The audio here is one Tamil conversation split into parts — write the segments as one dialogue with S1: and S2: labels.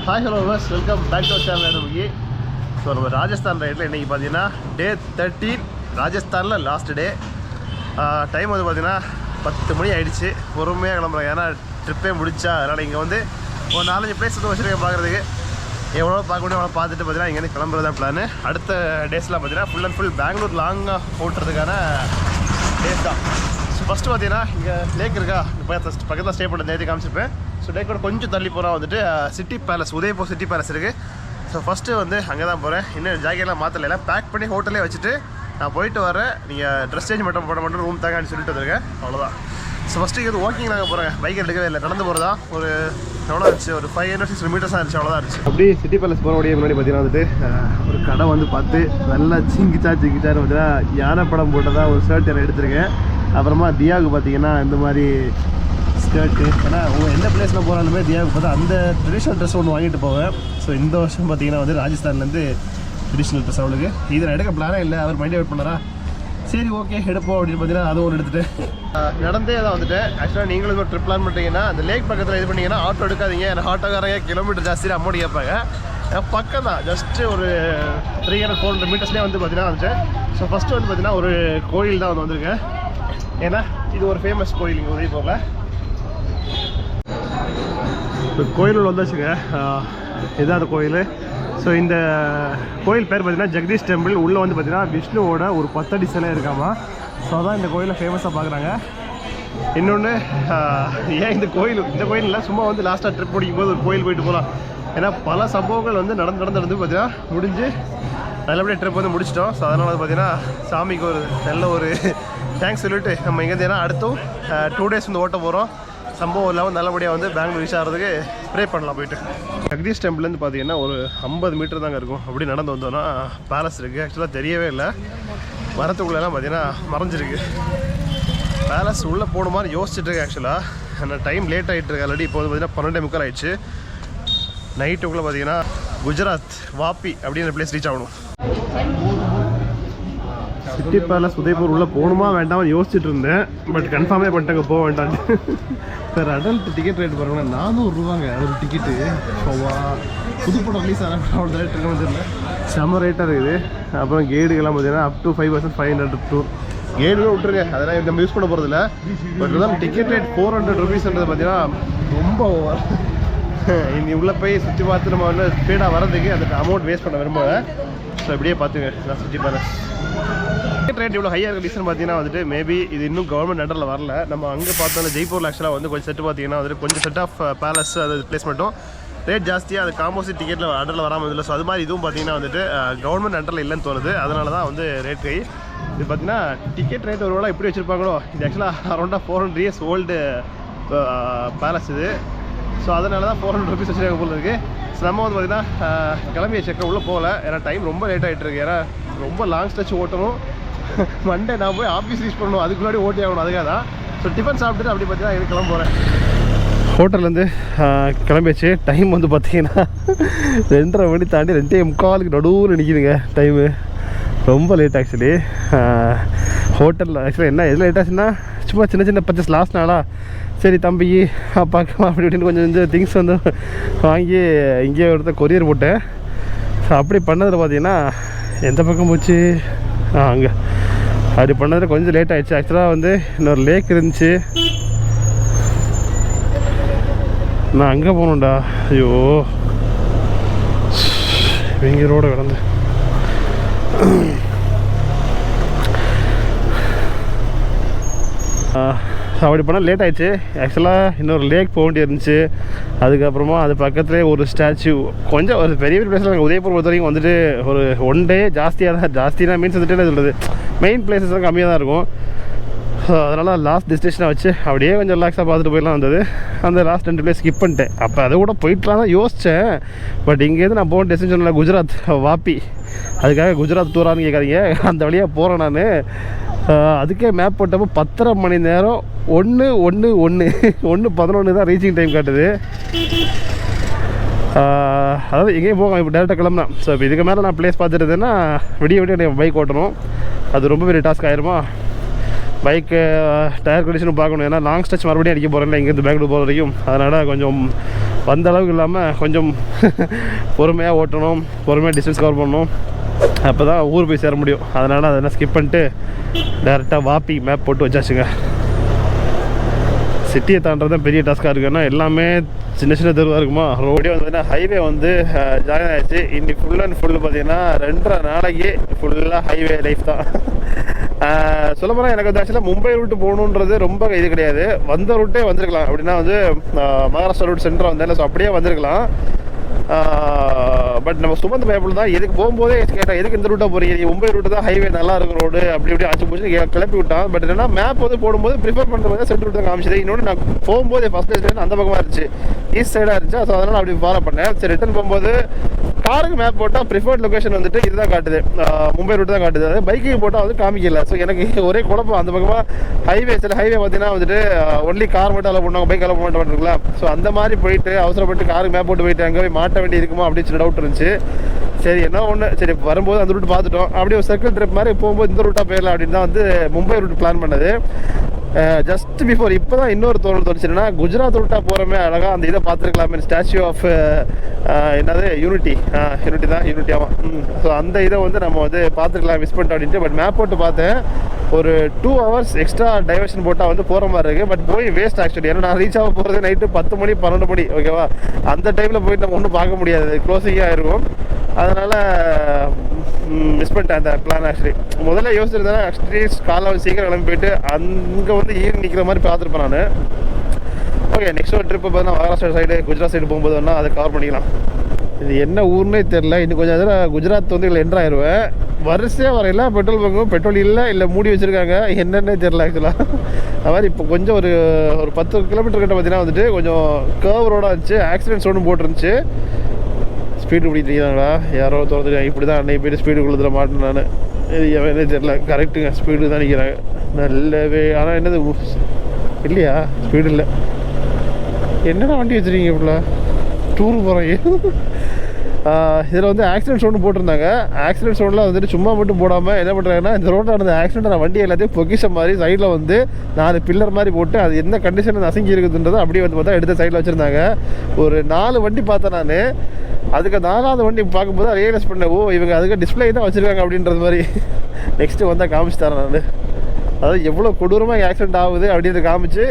S1: ஹாய் ஹலோ வர்ஸ் வெல்கம் பேக் டு சேனல் நமக்கு. ஸோ நம்ம ராஜஸ்தான் ரைடில் இன்றைக்கி பார்த்தீங்கன்னா டே 13 ராஜஸ்தானில் லாஸ்ட் டே. டைம் வந்து பார்த்தீங்கன்னா 10 மணி ஆகிடுச்சு. பொறுமையாக கிளம்புறேன், ஏன்னா ட்ரிப்பே முடிச்சா. அதனால் இங்கே வந்து ஒரு 4-5 பிளேஸ் வந்து வச்சுருக்கேன் பார்க்குறதுக்கு. எவ்வளோ பார்க்க முடியும் அவ்வளோ பார்த்துட்டு பார்த்தீங்கன்னா இங்கேருந்து கிளம்புறது தான் பிளான். அடுத்த டேஸ்லாம் பார்த்தீங்கன்னா ஃபுல் அண்ட் ஃபுல் பெங்களூர் லாங்காக ஓட்டுறதுக்கான டேஸ் தான். ஸோ ஃபஸ்ட்டு பார்த்தீங்கன்னா இங்கே லேக் இருக்கா, இப்போ பக்கத்தில் ஸ்டே பண்ண நேரத்தை காமிச்சிருப்பேன். ஸோ லேக்கோட கொஞ்சம் தள்ளி போனால் வந்துட்டு city palace, Udaipur city palace இருக்குது. ஸோ ஃபஸ்ட்டு வந்து அங்கே தான் போகிறேன். இன்னும் ஜாக்கெட்லாம் மாற்றலை, எல்லாம் பேக் பண்ணி ஹோட்டலே வச்சுட்டு நான் போயிட்டு வரேன். நீங்கள் ட்ரெஸ் சேஞ்ச் மட்டும் போட மட்டும் ரூம் தாங்கன்னு சொல்லிட்டு வந்திருக்கேன், அவ்வளோதான். ஸோ ஃபஸ்ட்டு இது வாக்கிங் நாங்கள் போகிறேன், பைக் எடுக்கவே இல்லை, நடந்து போகிறதா. ஒரு எவ்வளோ இருந்துச்சு, ஒரு 500-600 மீட்டர்ஸாக இருந்துச்சு, அவ்வளோதான் இருந்துச்சு. அப்படியே சிட்டி பேலஸ் போகிறோடைய முன்னாடி பார்த்தீங்கன்னா வந்துட்டு ஒரு கடை வந்து பார்த்து நல்லா சிங்கிச்சான்னு பார்த்தீங்கன்னா யானை படம் போட்டதாக ஒரு ஷர்ட் எனக்கு எடுத்திருக்கேன். அப்புறமா தியாவுக்கு பார்த்தீங்கன்னா இந்த மாதிரி ஸ்கர்ட்டு, ஏன்னா எந்த பிளேஸில் போகிறாலுமே தியாவுக்கு பார்த்தா அந்த ட்ரெடிஷ்னல் ட்ரெஸ் ஒன்று வாங்கிட்டு போவேன். ஸோ இந்த வருஷம் பார்த்தீங்கன்னா வந்து ராஜஸ்தான்லேருந்து ட்ரெடிஷ்னல் ட்ரெஸ் அவளுக்கு. இதை நான் எடுக்க பிளானே இல்லை, அவர் மைண்ட் அவுட் பண்ணாரா, சரி ஓகே எடுப்போம் அப்படின்னு பார்த்தீங்கன்னா அதை ஒன்று எடுத்துகிட்டு நடந்தே தான் வந்துட்டேன். ஆக்சுவலாக நீங்களும் ஒரு ட்ரிப் பிளான் பண்ணிட்டீங்கன்னா அந்த லேக் பக்கத்தில் இது பண்ணிங்கன்னா ஆட்டோ எடுக்காதீங்க, ஏன்னா ஆட்டோக்காரங்க கிலோமீட்டர் ஜாஸ்தி அமௌண்ட் கேட்பாங்க. பக்கம் தான், ஜஸ்ட்டு ஒரு 300-400 மீட்டர்ஸ்லேயே வந்து பார்த்தீங்கன்னா வந்துட்டேன். ஸோ ஃபஸ்ட்டு வந்து பார்த்தீங்கன்னா ஒரு கோயில் தான் வந்து வந்திருக்கேன், ஏன்னா இது ஒரு ஃபேமஸ் கோயில் இங்கே உதயபூரில். இப்போ கோயில் வந்தாச்சுங்க, இதுதான் அந்த கோயில். ஸோ இந்த கோயில் பேர் பார்த்தீங்கன்னா ஜெகதீஷ் டெம்பிள். உள்ளே வந்து பார்த்தீங்கன்னா விஷ்ணுவோட ஒரு 10 அடி சிலை இருக்காமா. ஸோ அதான் இந்த கோயிலை ஃபேமஸாக பார்க்குறாங்க. இன்னொன்று ஏன் இந்த கோயிலில் சும்மா வந்து லாஸ்ட்டாக ட்ரிப் முடிக்கும் போது ஒரு கோயில் போயிட்டு போகலாம், ஏன்னா பல சம்பவங்கள் வந்து நடந்து பார்த்தீங்கன்னா முடிஞ்சு நல்லபடியாக ட்ரிப் வந்து முடிச்சிட்டோம். ஸோ அதனால் வந்து பார்த்தீங்கன்னா சாமிக்கு ஒரு நல்ல ஒரு தேங்க்ஸ் சொல்லிவிட்டு நம்ம இங்கேருந்து ஏன்னா அடுத்தும் 2 டேஸ் வந்து ஓட்ட போகிறோம். சம்பவம் இல்லாமல் நல்லபடியாக வந்து பெங்களூர் ரீச் ஆகிறதுக்கு ப்ரே பண்ணலாம் போயிட்டு. ஜெகதீஷ் டெம்பிள்லேருந்து பார்த்தீங்கன்னா ஒரு 50 மீட்டர் தாங்க இருக்கும். அப்படி நடந்து வந்தோன்னா பேலஸ் இருக்குது. ஆக்சுவலாக தெரியவே இல்லை, மரத்துக்குள்ளெல்லாம் பார்த்தீங்கன்னா மறைஞ்சிருக்கு. பேலஸ் உள்ளே போன மாதிரி யோசிச்சுட்டு இருக்கேன். ஆக்சுவலாக ஆனால் டைம் லேட் ஆகிட்டு இருக்கு. ஆல்ரெடி இப்போ வந்து பார்த்தீங்கன்னா 12:45 ஆகிடுச்சு. நைட்டுக்குள்ளே பார்த்தீங்கன்னா குஜராத் வாப்பி அப்படின்ற பிளேஸ் ரீச் ஆகணும். சிட்டி பேலஸ் உதயபூர் உள்ளே போகணுமா வேண்டாம் யோசிச்சுட்டு இருந்தேன், பட் கன்ஃபார்மே பண்ணிட்டாங்க போக வேண்டான்ட்டு. சார் அடல்ட் டிக்கெட் ரேட் பாருங்கன்னா 400 ரூபாங்க ஒரு டிக்கெட்டு. புதுப்படம் ரிலீஸ் ஆனால் அவ்வளோ ரேட் இருக்க தெரியல, செம்ம ரேட்டாக இருக்குது. அப்புறம் கேடுகள்லாம் பார்த்தீங்கன்னா up to 5% 500 டூ கேடுகளும் விட்டுருங்க, அதெல்லாம் நம்ம யூஸ் பண்ண போகிறதில்ல. பட் இருந்தாலும் டிக்கெட் ரேட் 400 ருபீஸ்ன்றது பார்த்தீங்கன்னா ரொம்ப ஓவர். இனி உள்ளே போய் சுற்றி பார்த்து நம்ம வந்து ஸ்பீடாக வரதுக்கு அந்த அமௌண்ட் வேஸ்ட் பண்ண விரும்புவேன். ஸோ இப்படியே பார்த்துங்க நான் சிட்டி பேலஸ். டிக்கெட் ரேட் இவ்வளோ ஹையாக இருக்க ரீசன் பார்த்தீங்கன்னா வந்துட்டு மேபி இது இன்னும் கவர்மெண்ட் அண்டரில் வரல. நம்ம அங்கே பார்த்தோம்னா ஜெய்ப்பூரில் ஆக்சுவலாக வந்து கொஞ்சம் செட்டு பார்த்தீங்கன்னா வந்துட்டு கொஞ்சம் செட் ஆஃப் பேலஸ் அது பிளேஸ்மெண்ட்டும் ரேட் ஜாஸ்தியாக அது காம்போசிட் டிக்கெட்டில் அண்டரில் வராமல் இல்லை. ஸோ அது மாதிரி இதுவும் பார்த்தீங்கன்னா வந்துட்டு கவர்மெண்ட் அண்டரில் இல்லைன்னு தோணுது, அதனால தான் வந்து ரேட் கை. இது பார்த்தீங்கன்னா டிக்கெட் ரேட் ஒரு வேளை இப்படி வச்சுருப்பாங்களோ. இது ஆக்சுவலாக அரௌண்டாக 400 years ஓல்டு பேலஸ் இது. ஸோ அதனால தான் 400 ருபீஸ் வச்சுருக்காங்க போல இருக்குது. ஸோ நம்ம வந்து பார்த்தீங்கன்னா கிளம்பிய செக்க உள்ளே போகல, ஏன்னா டைம் ரொம்ப லேட் ஆகிட்டு இருக்கு. ஏன்னா ரொம்ப லாங் ஸ்ட்ரெச் ஓட்டணும். மண்டே நான் போய் ஆஃபீஸ் ரீச் பண்ணணும், அதுக்கு முன்னாடி ஓட்டி ஆகணும், அதுக்காக தான். ஸோ டிஃபன் சாப்பிட்டுட்டு அப்படி பார்த்தீங்கன்னா இது கிளம்ப போகிறேன். ஹோட்டல்லேருந்து கிளம்பியாச்சு. டைம் வந்து பார்த்தீங்கன்னா 2:30 மணி தாண்டி 2:45 நடுவில் நிற்கிதுங்க டைமு. ரொம்ப லேட் ஆக்சுவலி. ஹோட்டலில் ஆக்சுவலாக என்ன எதில் லேட் ஆச்சுன்னா சும்மா சின்ன பர்ச்சேஸ் லாஸ்ட் நாளா, சரி தம்பிக்கு அப்பாக்கா அப்படி இப்படின்னு கொஞ்சம் திங்ஸ் வந்து வாங்கி இங்கேயே ஒருத்தர் கொரியர் போட்டேன். ஸோ அப்படி பண்ணதில் பார்த்தீங்கன்னா எந்த பக்கம் போச்சு, அங்கே அப்படி பண்ணதில் கொஞ்சம் லேட் ஆகிடுச்சு. ஆக்சுவலாக வந்து இன்னொரு லேக் இருந்துச்சு, நான் அங்கே போகணுண்டா. ஐயோ இவங்க ரோட கிடந்து அப்படி பண்ணால் லேட் ஆகிடுச்சு. ஆக்சுவலாக இன்னொரு லேக் போக வேண்டிய இருந்துச்சு. அதுக்கப்புறமா அது பக்கத்துலேயே ஒரு ஸ்டாச்சு, கொஞ்சம் ஒரு பெரிய பிளேஸில் நாங்கள் உதயபூர் பொறுத்த வரைக்கும் வந்துட்டு ஒரு 1 டே ஜாஸ்தியாக மீன்ஸ் வந்துட்டு என்ன சொல்கிறது, மெயின் பிளேஸஸ்லாம் கம்மியாக தான் இருக்கும். ஸோ அதனால் லாஸ்ட் டெஸ்டினேஷனை வச்சு அப்படியே கொஞ்சம் ரிலாக்ஸாக பார்த்துட்டு போயிடலாம் வந்தது. அந்த லாஸ்ட் 2 பிளேஸ் ஸ்கிப் பண்ணிட்டேன். அப்போ அதை கூட போயிட்டுலாம் தான் யோசித்தேன். பட் இங்கேருந்து நான் போன டெஸ்டினேஷனில் குஜராத் வாப்பி, அதுக்காக குஜராத் டூரான்னு கேட்காதீங்க, அந்த வழியாக போகிறேன் நான். அதுக்கே மேப் போட்டப்போ 10.5 மணி நேரம் 1:11 தான் ரீச்சிங் டைம் காட்டுது. அதாவது எங்கேயும் போக இப்போ டேரெக்டாக கிளம்புனா. ஸோ இப்போ இதுக்கு மேலே நான் பிளேஸ் பார்த்துட்டுன்னா விடிய பைக் ஓட்டணும், அது ரொம்ப பெரிய டாஸ்க் ஆயிருமா. பைக்கு டயர் கண்டிஷனும் பார்க்கணும். ஏன்னா லாங் ஸ்ட்ரெச் மறுபடியும் அடிக்க போகிறேன் இங்கேருந்து பெங்களூர் போகிற வரைக்கும். அதனால் கொஞ்சம் வந்த அளவுக்கு இல்லாமல் கொஞ்சம் பொறுமையாக ஓட்டணும், பொறுமையாக டிஸ்டன்ஸ் கவர் பண்ணணும். அப்போ தான் ஊர் போய் சேர முடியும். அதனால் அதெல்லாம் ஸ்கிப் பண்ணிட்டு டேரெக்டாக வாப்பி மேப் போட்டு வச்சாச்சுங்க. சிட்டியை தாண்டது தான் பெரிய டாஸ்க்காக இருக்குது. ஏன்னா எல்லாமே சின்ன சின்ன தெருவாக இருக்குமா. ரோடே வந்து ஹைவே வந்து ஜாயின் ஆகிடுச்சு. இன்னைக்கு ஃபுல் அண்ட் ஃபுல் பார்த்தீங்கன்னா 2.5 நாளைக்கு ஃபுல்லாக ஹைவே லைஃப் தான். சொல்ல போனால் எனக்கு வந்து ஆக்சுவலாக மும்பை ரூட்டு போகணுன்றது ரொம்ப இது கிடையாது. வந்த ரூட்டே வந்திருக்கலாம். அப்படின்னா வந்து மகாராஷ்டிரா ரூட் சென்டராக வந்தேன். ஸோ அப்படியே வந்திருக்கலாம். பட் நம்ம சுமந்த பேப்பிள் தான் எதுக்கு போகும்போதே கேட்டேன், எதுக்கு இந்த ரூட்டாக போகிறீங்க, மும்பை ரூட்டு தான் ஹைவே நல்லா இருக்கும் ரோடு அப்படி இப்படி ஆச்சு போச்சு கிளப்பி விட்டான். பட் என்னன்னா மேப் வந்து போடும்போது ப்ரிஃபர் பண்ணுற மாதிரி சென்டர் ரூட் தான் காமிச்சது. இன்னொன்று நான் போகும்போது ஃபஸ்ட் டேஸ்ட் அந்த பக்கமாக இருந்துச்சு, ஈஸ்ட் சைடாக இருந்துச்சு. ஸோ அதனால் அப்படி ஃபாலோ பண்ணேன். சரி ரிட்டர்ன் போகும்போது காருக்கு மேப் போட்டால் ப்ரிஃபர்ட் லொக்கேஷன் வந்துட்டு இதுதான் காட்டுது, மும்பை ரூட் தான் காட்டுது. அதே பைக்கிங் போட்டால் வந்து காமிக்கல. ஸோ எனக்கு ஒரே குழப்பம். அந்த பக்கமாக ஹைவே சில ஹைவே பார்த்தீங்கன்னா வந்துட்டு ஒன்லி கார் மட்டும் அலோ பண்ணுவாங்க, பைக் அலோ பண்ண மாட்டேங்களா. ஸோ அந்த மாதிரி போயிட்டு அவசரப்பட்டு காருக்கு மேப் போட்டு போயிட்டு அங்கே போய் மாட்ட வேண்டி இருக்குமா அப்படின்னு சின்ன டவுட் இருந்துச்சு. சரி என்ன ஒன்று, சரி வரும்போது அந்த ரூட் பார்த்துட்டோம். அப்படியே ஒரு சர்க்கிள் ட்ரிப் மாதிரி போகும்போது இந்த ரூட்டாக போயிடலாம் அப்படின்னு தான் வந்து மும்பை ரூட் பிளான் பண்ணது. ஜஸ்ட் பிஃபோர் இப்போ தான் இன்னொரு தோணுச்சுன்னா குஜராத் ரூட்டாக போகிறோமே அழகாக அந்த இதை பார்த்துருக்கலாமே, ஸ்டாச்சு ஆஃப் என்னது யூனிட்டி யூனிட்டி ஆமாம். ஸோ அந்த இதை வந்து நம்ம வந்து பார்த்துருக்கலாம், மிஸ் பண்ணிட்டோம் அப்படின்ட்டு. பட் மேப் போட்டு பார்த்தேன், ஒரு 2 hours எக்ஸ்ட்ரா டைவர்ஷன் போட்டால் வந்து போகிற மாதிரி இருக்குது. பட் போய் வேஸ்ட் ஆக்சுவலி. ஏன்னா நான் ரீச் ஆக போகிறது நைட்டு 10 மணி 12 மணி, ஓகேவா. அந்த டைமில் போயிட்டு நம்ம ஒன்றும் பார்க்க முடியாது, க்ளோசிங்காக இருக்கும். அதனால் மிஸ் பண்ணிட்டேன் அந்த பிளான். ஆக்சுவலி முதல்ல யோசிச்சிருந்தேன், அட்லீஸ்ட் காலைல சீக்கிரம் கிளம்பி போயிட்டு அங்கே வந்து ஈவினிங் நிற்கிற மாதிரி பார்த்துருப்பேன் நான். ஓகே, நெக்ஸ்ட் ஒரு ட்ரிப்பு பார்த்தீங்கன்னா மகாராஷ்டிரா சைடு குஜராத் சைடு போகும்போது வேணால் அதை கவர் பண்ணிக்கலாம். இது என்ன ஊர்னே தெரில. இன்னும் கொஞ்சம் நேரம் குஜராத் வந்து இதில் என்ட்ரு ஆயிடுவேன். வரிசையாக வரையில பெட்ரோல் பங்கும் பெட்ரோல் இல்லை மூடி வச்சுருக்காங்க, என்னென்னே தெரில ஆக்சுவலாக. அது மாதிரி இப்போ கொஞ்சம் ஒரு 10 கிலோமீட்டர் கிட்ட பார்த்தீங்கன்னா வந்துட்டு கொஞ்சம் கர்வ் ரோடாக இருந்துச்சு. ஆக்சிடென்ட்ஸ் ஒன்று போட்டுருந்துச்சு. ஸ்பீடு பிடிக்கிறாங்களா யாரோ திறந்துருக்காங்க. இப்படி தான் அன்னைக்கு போய்ட்டு ஸ்பீடு குள்ளத்தில் மாட்டேன் நான். இது என்னே தெரில, கரெக்டுங்க ஸ்பீடு தான் நிற்கிறாங்க நல்லவே. ஆனால் என்னது இல்லையா, ஸ்பீடு இல்லை. என்னடா வண்டி வச்சுருக்கீங்க இப்படிலாம், டூரு போகிறோம். இதில் வந்து ஆக்சிடென்ட் ஒன்று போட்டிருந்தாங்க. ஆக்சிடென்ட் ஒன்றில் வந்துட்டு சும்மா மட்டும் போடாமல் என்ன பண்ணுறாங்கன்னா, இந்த ரோட்டில் நடந்த ஆக்சிடென்ட் வண்டி எல்லாத்தையும் பொக்கிஷம் மாதிரி சைடில் வந்து 4 பில்லர் மாதிரி போட்டு அது எந்த கண்டிஷனில் நசுங்கி இருக்குதுன்றதை அப்படியே வந்து பார்த்தா எடுத்து சைடில் வச்சுருந்தாங்க. ஒரு 4 வண்டி பார்த்தேன் நான். அதுக்கு 4ஆவது வண்டி பார்க்கும்போது ரியலைஸ் பண்ணேன், ஓ இவங்க அதுக்கு டிஸ்பிளே தான் வச்சுருக்காங்க அப்படின்றது மாதிரி. நெக்ஸ்ட்டு வந்தால் காமிச்சு தரேன் நான். அதாவது எவ்வளோ கொடூரமாக ஆக்சிடென்ட் ஆகுது அப்படின்றத காமிச்சு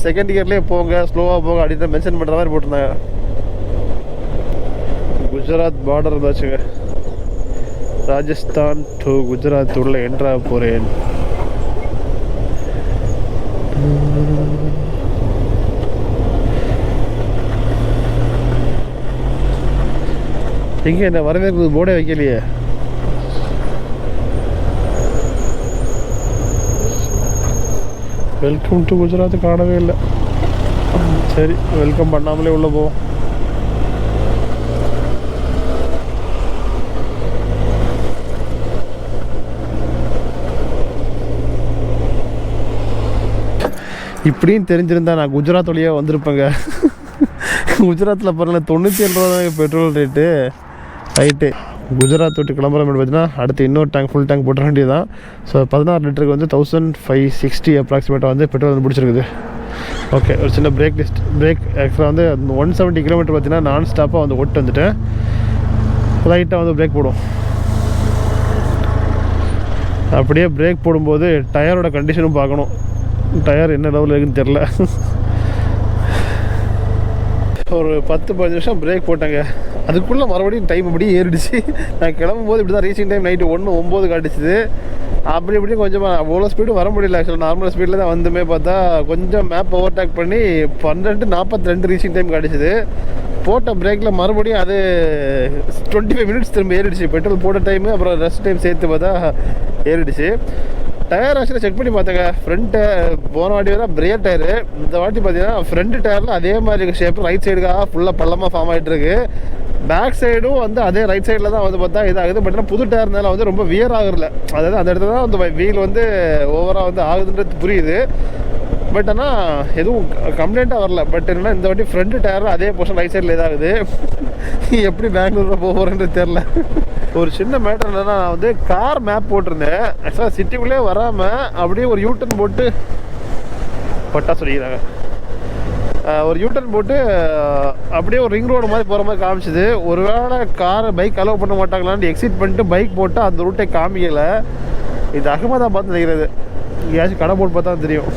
S1: செகண்ட் கியர்லேயே போங்க, ஸ்லோவாக போங்க அப்படின்ற மென்ஷன் பண்ணுற மாதிரி போட்டிருந்தாங்க. குஜராத் பார்டர் இருந்தாச்சுங்க. ராஜஸ்தான் டு குஜராத் உள்ள என்ட்ரா போகிறேன். எங்கே என்ன வரவேற்கிறது போர்டே வைக்கலையே. வெல்கம் டு குஜராத் காணவே இல்லை. சரி வெல்கம் பண்ணாமலே உள்ளே போவோம். இப்படின்னு தெரிஞ்சிருந்தா நான் குஜராத் வழியாக வந்திருப்பேங்க. குஜராத்தில் பாருங்கள் 97 ரூபா தான் பெட்ரோல் ரேட்டு. ரைட்டு, குஜராத் விட்டு கிளம்புற மாதிரி பார்த்தீங்கன்னா அடுத்து இன்னொரு டேங்க் ஃபுல் டேங்க் போட்ட வேண்டியது தான். ஸோ 16 லிட்டருக்கு வந்து 1560 அப்ராக்சிமேட்டாக வந்து பெட்ரோல் வந்து பிடிச்சிருக்குது. ஓகே, ஒரு சின்ன பிரேக் ஆக்சுவலாக வந்து 170 கிலோமீட்டர் பார்த்தீங்கன்னா நான் ஸ்டாப்பாக வந்து ஓட்டு வந்துட்டேன். லைட்டாக வந்து பிரேக் போடும். அப்படியே பிரேக் போடும்போது டயரோட கண்டிஷனும் பார்க்கணும். டயர் என்ன லெவலில் இருக்குன்னு தெரில. ஒரு 10-15 நிமிஷம் பிரேக் போட்டாங்க. அதுக்குள்ளே மறுபடியும் டைம் அப்படியே ஏறிடுச்சு. நான் கிளம்பும்போது இப்படி தான் ரீச்சிங் டைம் நைட்டு 1:09 காட்டுச்சுது. அப்படி இப்படியும் கொஞ்சமாக அவ்வளோ ஸ்பீடு வர முடியல. ஆக்சுவலாக நார்மல் ஸ்பீடில் தான் வந்துமே பார்த்தா கொஞ்சம் மேப் ஓவர்டேக் பண்ணி 12:42 ரீச்சிங் டைம் காட்டுச்சுது. போட்ட பிரேக்கில் மறுபடியும் அது 25 மினிட்ஸ் திரும்ப ஏறிடுச்சு. பெட்ரோல் போட்ட டைமு அப்புறம் ரெஸ்ட் டைம் சேர்த்து பார்த்தா ஏறிடுச்சு. டயர் ஆக்சுவலாக செக் பண்ணி பார்த்தேங்க. ஃப்ரண்ட்டு போன வாட்டி தான் பிரேக் டயரு, இந்த வாட்டி பார்த்தீங்கன்னா ஃப்ரண்ட் டயரில் அதே மாதிரி ஷேப் ரைட் சைடுக்காக ஃபுல்லாக பள்ளமாக ஃபார்ம் ஆகிட்டு இருக்கு. பேக் சைடும் வந்து அதே ரைட் சைடில் தான் வந்து பார்த்தா இதாகுது. பட் ஆனால் புது டயர்னால வந்து ரொம்ப வியர் ஆகுறல. அதாவது அந்த இடத்துல தான் அந்த வீல் வந்து ஓவராக வந்து ஆகுதுன்றது புரியுது. பட் ஆனால் எதுவும் கம்ப்ளைண்ட்டாக வரல. பட் என்னன்னா இந்த வாட்டி ஃப்ரண்ட் டயரில் அதே போர்ஷன் ரைட் சைடில் இதாகுது. எப்படி பெங்களூரில் போகிறேன்றது தெரில. ஒரு சின்ன மேட்டர் என்னன்னா, நான் வந்து கார் மேப் போட்டிருந்தேன். ஆக்சுவலாக சிட்டிக்குள்ளே வராமல் அப்படியே ஒரு யூட்டன் போட்டு பட்டா சொல்லிக்கிறாங்க, ஒரு யூட்டன் போட்டு அப்படியே ஒரு ரிங் ரோடு மாதிரி போகிற மாதிரி காமிச்சிது. ஒருவேளை காரை பைக் அலோவ் பண்ண மாட்டாங்களான்னு எக்ஸிட் பண்ணிட்டு பைக் போட்டு அந்த ரூட்டை காமிக்கலை. இது அகமதாபாத் நினைக்கிறது. எங்கேயாச்சும் கடை போட்டு பார்த்தா தெரியும்.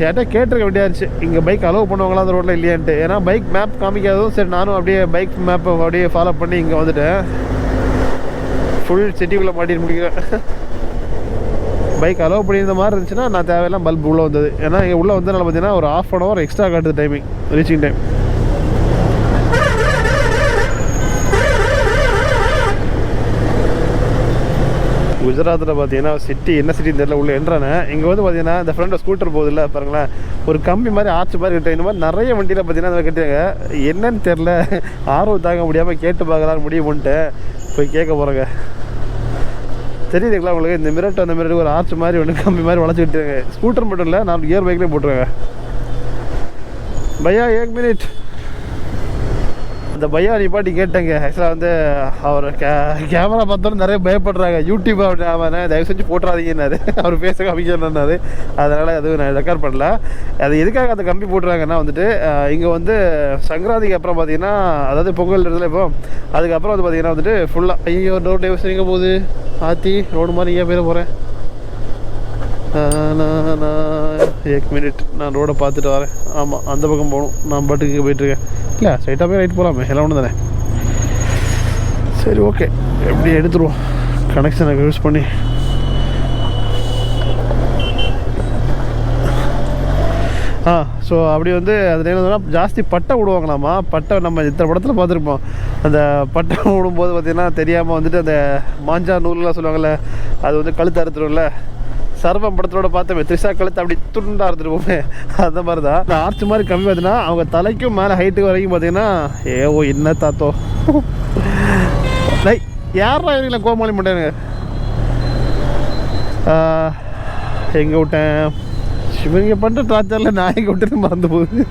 S1: யார்கிட்ட கேட்டிருக்க வேண்டியாச்சு, இங்கே பைக் அலோவ் பண்ணுவாங்களா அந்த ரோட்டில் இல்லையான்ட்டு. ஏன்னா பைக் மேப் காமிக்காததும் சரி, நானும் அப்படியே பைக் மேப்பை அப்படியே ஃபாலோ பண்ணி இங்கே வந்துட்டேன். ஃபுல் சிட்டிக்குள்ளே மாட்டிட்டு முடிக்கிறேன். பைக் அலோவ் பண்ணியிருந்த மாதிரி இருந்துச்சுன்னா நான் தேவையெல்லாம் பல்ப் உள்ளே வந்தது. ஏன்னா இங்கே உள்ளே வந்ததுனால பார்த்தீங்கன்னா ஒரு 1/2 hour எக்ஸ்ட்ரா காட்டுது டைமிங், ரீச்சிங் டைம். குஜராத்தில் பார்த்தீங்கன்னா சிட்டி என்ன சிட்டின்னு தெரியல, உள்ளே என்றானே. இங்கே வந்து பார்த்தீங்கன்னா இந்த ஃப்ரெண்டை ஸ்கூட்டர் போகுதுல்ல பாருங்களேன், ஒரு கம்பி மாதிரி ஆர்ச் மாதிரி கிட்ட இந்த மாதிரி நிறைய வண்டியில் பார்த்தீங்கன்னா அதை கட்டியாங்க. என்னன்னு தெரில, ஆர்வம் தாங்க முடியாமல் கேட்டு பார்க்கலான்னு முடிவு பண்ணிட்டு போய் கேட்க போகிறேங்க. தெரியுதுங்களா உங்களுக்கு, இந்த மிரட்டு அந்த மிரட்டு ஒரு ஆர்ச் மாதிரி ஒன்று கம்பி மாதிரி வளைச்சி விட்டுருங்க. ஸ்கூட்டர் மட்டும் இல்லை, நான் கியர் பைக்லேயே போட்டுருங்க. பையா 1 minute. அந்த பையா நிப்பாட்டி கேட்டேங்க. ஆக்சுவலாக வந்து அவர் கேமரா பார்த்தோன்னு நிறைய பயப்படுறாங்க. யூடியூப் அவன் தயவு செஞ்சு போட்டுறாதீங்கன்னாரு. அவர் பேச காமிக்கணுன்னாரு. அதனால் அதுவும் நான் ரெக்கார்ட் பண்ணல. அது எதுக்காக அந்த கம்பி போட்டுறாங்கன்னா வந்துட்டு இங்கே வந்து சங்கராந்திக்கு அப்புறம் பார்த்தீங்கன்னா, அதாவது பொங்கல் இடத்துல இப்போ அதுக்கப்புறம் வந்து பார்த்தீங்கன்னா வந்துட்டு ஃபுல்லாக ஐயோ ரோடு டைவர்ஸ் எங்கே போகுது, ஆற்றி ரோடு மாதிரி இங்கே போயிட போகிறேன். 1 minute, நான் ரோடை பார்த்துட்டு வரேன். ஆமாம், அந்த பக்கம் போகணும். நான் பாட்டுக்கு இங்கே போயிட்டுருக்கேன். இல்லை ஸ்ட்ரைட்டாக போய் ரைட் போகலாமே, எல்லாம் ஒன்று தானே. சரி ஓகே, எப்படி எடுத்துருவோம் கனெக்ஷனை யூஸ் பண்ணி. ஸோ அப்படி வந்து அது என்னதுன்னா ஜாஸ்தி பட்டை விடுவாங்களாமா. பட்டை நம்ம இத்தனை படத்தில் பார்த்துருப்போம். அந்த பட்டை விடும்போது பார்த்திங்கன்னா தெரியாமல் வந்துட்டு அந்த மாஞ்சா நூல்லாம் சொல்லுவாங்கள்ல, அது வந்து கழுத்து அறுத்துரும்ல. சர்வம் படத்தோட பார்த்தோமே, த்ரிஷா கழுத்து அப்படி துண்டா இருந்துருப்போமே, அந்த மாதிரி தான். இந்த ஆர்ச் மாதிரி கம்மி பார்த்தீங்கன்னா அவங்க தலைக்கும் மேலே ஹைட்டுக்கு வரைக்கும் பார்த்தீங்கன்னா ஏவோ என்ன தாத்தோ யாரா இவங்கள கோமாளி மாட்டேனுங்க. எங்கே விட்டேன், இவங்க பண்ணுற டார்ச்சரில் நான் எங்கே விட்டுன்னு மறந்து போகுது.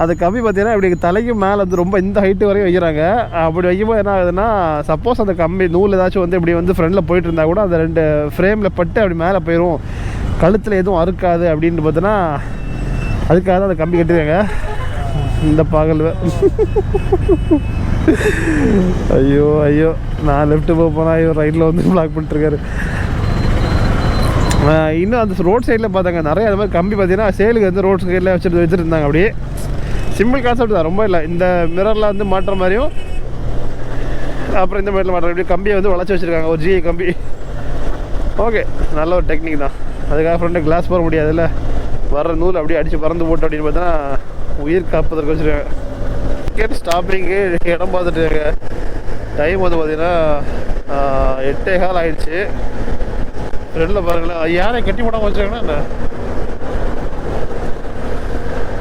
S1: அந்த கம்பி பார்த்தீங்கன்னா இப்படி தலைக்கும் மேலே வந்து ரொம்ப இந்த ஹைட்டு வரையும் வைக்கிறாங்க. அப்படி வைக்கும்போது என்ன ஆகுதுன்னா, சப்போஸ் அந்த கம்பி நூல் ஏதாச்சும் வந்து இப்படி வந்து ஃப்ரெண்டில் போயிட்டு இருந்தால் கூட அந்த 2 ஃப்ரேமில் பட்டு அப்படி மேலே போயிடும், கழுத்தில் எதுவும் அறுக்காது அப்படின்னு பார்த்தோன்னா அதுக்காக தான் அந்த கம்பி கட்டிடுறாங்க. இந்த பகல் ஐயோ ஐயோ, நான் லெஃப்ட்டு போனால் ஐயோ ரைட்டில் வந்து பிளாக் பண்ணிட்டுருக்காரு. இன்னும் அந்த ரோட் சைடில் பார்த்தாங்க நிறைய அது மாதிரி கம்பி பார்த்தீங்கன்னா சேலுக்கு வந்து ரோட் சைடில் வச்சுருந்தாங்க. அப்படியே சிம்பிள் கான்செப்ட் தான், ரொம்ப இல்லை. இந்த மிரரில் வந்து மாட்டுற மாதிரியும் அப்புறம் இந்த மாதிரில மாட்டுற அப்படியே கம்பியை வந்து வளைச்சி வச்சுருக்காங்க, ஒரு ஜிஐ கம்பி. ஓகே, நல்ல ஒரு டெக்னிக் தான். அதுக்காக ஃப்ரெண்டு கிளாஸ் போட முடியாதுல்ல, வர்ற நூல் அப்படியே அடித்து பறந்து போட்டு அப்படின்னு பார்த்தோன்னா உயிர் காப்பதற்கு வச்சுருக்காங்க. டிக்கெட் ஸ்டாப்பிங்கு இடம் பார்த்துட்டு டைம் வந்து பார்த்தீங்கன்னா 8:15 ஆகிடுச்சு. ஃப்ரெண்டில் பாருங்களேன், யானை கட்டி போடாமல் வச்சுருக்காங்கன்னா என்ன,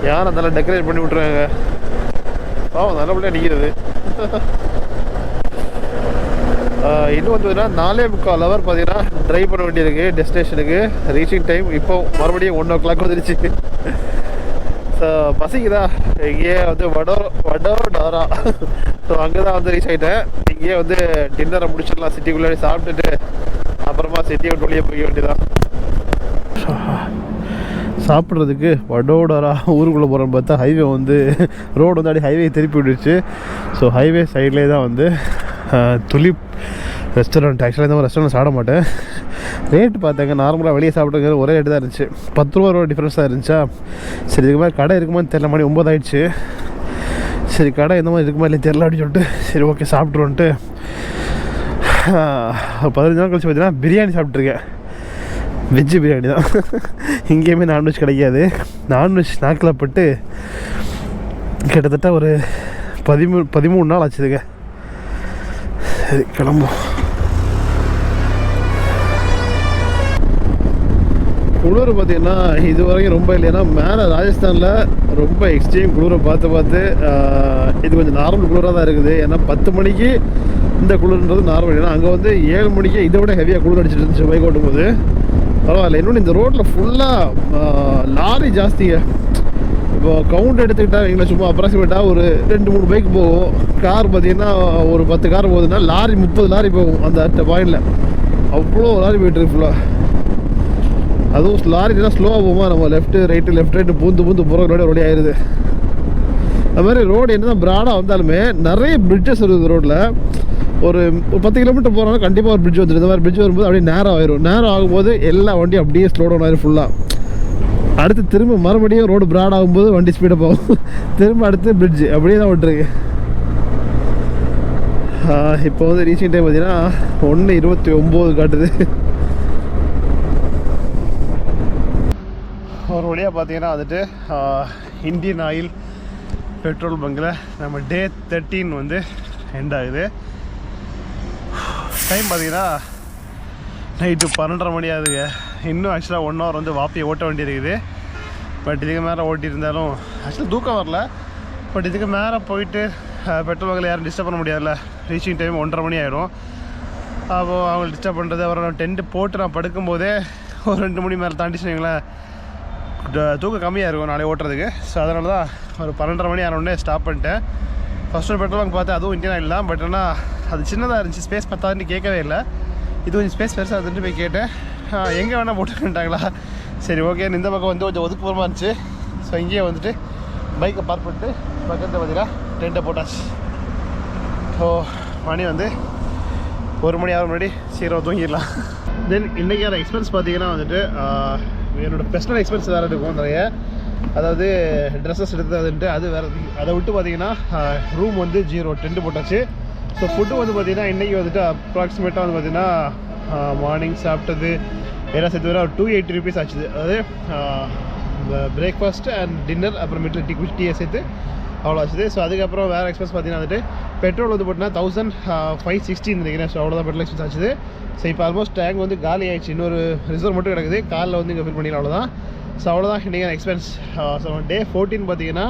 S1: யானை நல்லா டெக்கரேட் பண்ணி விட்ருக்காங்க. பாவம் நல்லபடியாக நிற்கிறது. இன்னும் வந்து பார்த்தீங்கன்னா 4:45 hour பார்த்தீங்கன்னா ட்ரைவ் பண்ண வேண்டியிருக்கு டெஸ்டினேஷனுக்கு. ரீச்சிங் டைம் இப்போ மறுபடியும் 1 o'clock வந்துருச்சு. ஸோ பசிக்குதா, இங்கேயே வந்து வடோடரா, ஸோ அங்கே தான் வந்து ரீச் ஆகிட்டேன். இங்கேயே வந்து டின்னரை முடிச்சிடலாம், சிட்டிக்குள்ளே சாப்பிட்டுட்டு அப்புறமா சிட்டியை விட்டு வெளியே போய்க்க வேண்டியதான். சாப்பிட்றதுக்கு வடோடரா ஊருக்குள்ளே போகிறோன்னு பார்த்தா ஹைவே வந்து ரோடு வந்து அப்படியே ஹைவே திருப்பி விட்டுருச்சு. ஸோ ஹைவே சைட்லேயே தான் வந்து துலிப் ரெஸ்டாரண்ட். ஆக்சுவலாக இந்த ரெஸ்டாரண்ட் சாப்பிட மாட்டேன். ரேட்டு பார்த்தாங்க நார்மலாக வெளியே சாப்பிட்றது ஒரே ரேட்டு தான் இருந்துச்சு, 10 ரூபா டிஃப்ரென்ஸ் தான் இருந்துச்சா. சரி இதுக்கு மாதிரி கடை இருக்குமான்னு தெரியல, மணி 9 ஆகிடுச்சு. சரி கடை எந்த மாதிரி இருக்குமா இல்லை தெரில அப்படின்னு சொல்லிட்டு சரி ஓகே சாப்பிட்ருவோன்ட்டு 15 நாள் கழிச்சு பார்த்தீங்கன்னா பிரியாணி சாப்பிட்ருக்கேன். வெஜ்ஜு பிரியாணி தான். இங்கேயுமே நான்வெஜ் கிடைக்காது. நான்வெஜ் நாக்கில் பட்டு கிட்டத்தட்ட ஒரு 13 நாள் ஆச்சுதுங்க. சரி கிளம்பும். குளிர் பார்த்தீங்கன்னா இது வரைக்கும் ரொம்ப இல்லைன்னா மேலே ராஜஸ்தானில் ரொம்ப எக்ஸ்ட்ரீம் குளிரை பார்த்து இது கொஞ்சம் நார்மல் குளிராக தான் இருக்குது. ஏன்னா 10 மணிக்கு இந்த குளிர்ன்றது நார்மல். ஏன்னா அங்கே வந்து 7 மணிக்கு இதை விட ஹெவியாக குளிர் அடிச்சிட்டு இருந்துச்சு பைக் ஓட்டும் போது. பரவாயில்ல. இன்னொன்று இந்த ரோட்டில் ஃபுல்லாக லாரி ஜாஸ்திங்க. இப்போ கவுண்ட் எடுத்துக்கிட்டா எங்களை சும்மா அப்ராக்சிமேட்டாக ஒரு 2-3 பைக் போகும். கார் பார்த்தீங்கன்னா ஒரு 10 கார் போகுதுன்னா லாரி 30 லாரி போகும் அந்த பாயிண்டில். அவ்வளோ லாரி போயிட்டுருக்கு ஃபுல்லாக. அதுவும் லாரிலாம் ஸ்லோவாக போகுமா, நம்ம லெஃப்ட் ரைட்டு பூந்து போகிற ரோடு ஆயிடுது. அது மாதிரி ரோடு என்ன தான் ப்ராடாக வந்தாலுமே நிறைய பிரிட்ஜஸ் இருக்குது ரோட்டில். ஒரு 10 கிலோமீட்டர் போகிறோம்னா கண்டிப்பாக ஒரு பிரிட்ஜ் வந்துடும். இந்த மாதிரி பிரிட்ஜ் வரும்போது அப்படியே நேரம் ஆயிரும். நேரம் ஆகும்போது எல்லா வண்டியும் அப்படியே ஸ்லோ டவுன் ஆயிரும் ஃபுல்லாக. அடுத்து திரும்ப மறுபடியும் ரோடு ப்ராட் ஆகும்போது வண்டி ஸ்பீடாக போகும். திரும்ப அடுத்து பிரிட்ஜு அப்படியே தான் விட்டுருக்கு. இப்போ வந்து ரீச்சிங் டைம் பார்த்தீங்கன்னா 1:29 காட்டுது. ஒரு வழியாக பார்த்தீங்கன்னா வந்துட்டு இந்தியன் ஆயில் பெட்ரோல் பங்கில் நம்ம டே 13 வந்து எண்ட் ஆகுது. டைம் பார்த்தீங்கன்னா நைட்டு 12:30 மணி ஆகுதுங்க. இன்னும் ஆக்சுவலாக 1 ஹவர் வந்து வாப்பியை ஓட்ட வேண்டி இருக்குது. பட் இதுக்கு மேலே ஓட்டியிருந்தாலும் ஆக்சுவலாக தூக்கம் வரல. பட் இதுக்கு மேலே போயிட்டு பெட்ரோல் பங்கில் யாரும் டிஸ்டர்ப் பண்ண முடியாதுல்ல. ரீச்சிங் டைம் 1:30 மணி ஆகிடும். அப்போது அவங்களை டிஸ்டர்ப் பண்ணுறது, அப்புறம் நான் டென்ட்டு போட்டு நான் படுக்கும்போதே ஒரு 2 மணி மேலே தாண்டி சொன்னீங்களேன் தூக்கம் கம்மியாக இருக்கும் நாளைக்கு ஓட்டுறதுக்கு. ஸோ அதனால தான் ஒரு 12:30 மணி ஆனோடனே ஸ்டாப் பண்ணிட்டேன். ஃபஸ்ட் ஒரு பெட்ரோல் பங்க் பார்த்தேன், அதுவும் இந்தியன் ஆயில் தான். பட் ஆனால் அது சின்னதாக இருந்துச்சு, ஸ்பேஸ் பத்தாதுன்னு கேட்கவே இல்லை. இது கொஞ்சம் ஸ்பேஸ் பெருசாக இருந்துட்டு போய் கேட்டேன், எங்கே வேணால் போட்டுக்கிட்டாங்களா. சரி ஓகே, இந்த பக்கம் வந்து கொஞ்சம் ஒதுக்குப்புறமா இருந்துச்சு. ஸோ இங்கேயே வந்துட்டு பைக்கை பார்க் பண்ணிட்டு பக்கத்தில் பார்த்தீங்கன்னா டென்ட்டை போட்டாச்சு. ஸோ மணி வந்து 1 மணி ஆகும் முன்னாடி சீக்கிரம் தூங்கிடலாம். தென் இன்றைக்கான எக்ஸ்பென்ஸ் பார்த்தீங்கன்னா வந்துட்டு என்னோடய பர்சனல் எக்ஸ்பென்ஸ் வேறு இருக்கும் நிறைய. அதாவது ட்ரெஸ்ஸஸ் எடுத்ததுன்ட்டு அது வேறு. அதை விட்டு பார்த்தீங்கன்னா ரூம் வந்து 0 டென்ட்டு போட்டாச்சு. ஸோ ஃபுட்டு வந்து பார்த்திங்கன்னா இன்றைக்கி வந்துட்டு அப்ராக்சிமேட்டாக வந்து பார்த்திங்கன்னா மார்னிங் சாப்பிட்டது எல்லாம் சேர்த்து வர 280 ருபீஸ் ஆச்சுது. அதாவது பிரேக்ஃபாஸ்ட்டு அண்ட் டின்னர் அப்புறமேட்டு டீயை சேர்த்து அவ்வளோ ஆச்சுது. ஸோ அதுக்கப்புறம் வேறு எக்ஸ்பென்ஸ் பார்த்திங்கன்னா வந்துட்டு பெட்ரோல் வந்து பார்த்தீங்கன்னா 1560 நினைக்கிறேன். ஸோ அவ்வளோதான் பெட்ரோல் எக்ஸ்பென்ஸ் ஆச்சுது. ஸோ இப்போ ஆல்மோஸ்ட் டேங்க் வந்து காலி ஆகிடுச்சு. இன்னொரு ரிசர்வ் மட்டும் கிடக்குது. காலில் வந்து இங்கே ஃபில் பண்ணிக்கலாம், அவ்வளோதான். ஸோ அவ்வளோதான் இன்றைக்கி எக்ஸ்பென்ஸ். ஸோ டே 14 பார்த்தீங்கன்னா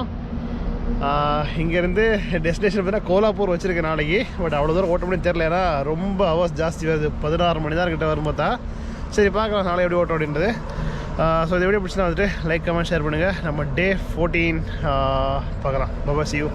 S1: இங்கேருந்து டெஸ்டினேஷன் பார்த்தீங்கன்னா கோலாப்பூர் வச்சுருக்கேன் நாளைக்கு. பட் அவ்வளோ தூரம் ஓட்ட முடியும் தெரியல, ஏன்னா ரொம்ப ஹவர்ஸ் ஜாஸ்தி வருது. 16 மணி தான் கிட்ட வரும் பார்த்தா. சரி பார்க்கலாம் நாளை எப்படி ஓட்டம் அப்படின்றது. ஸோ இதை எப்படி பிடிச்சினா வந்துட்டு லைக் கமெண்ட் ஷேர் பண்ணுங்கள். நம்ம டே 14 பார்க்கலாம். Baba, see you.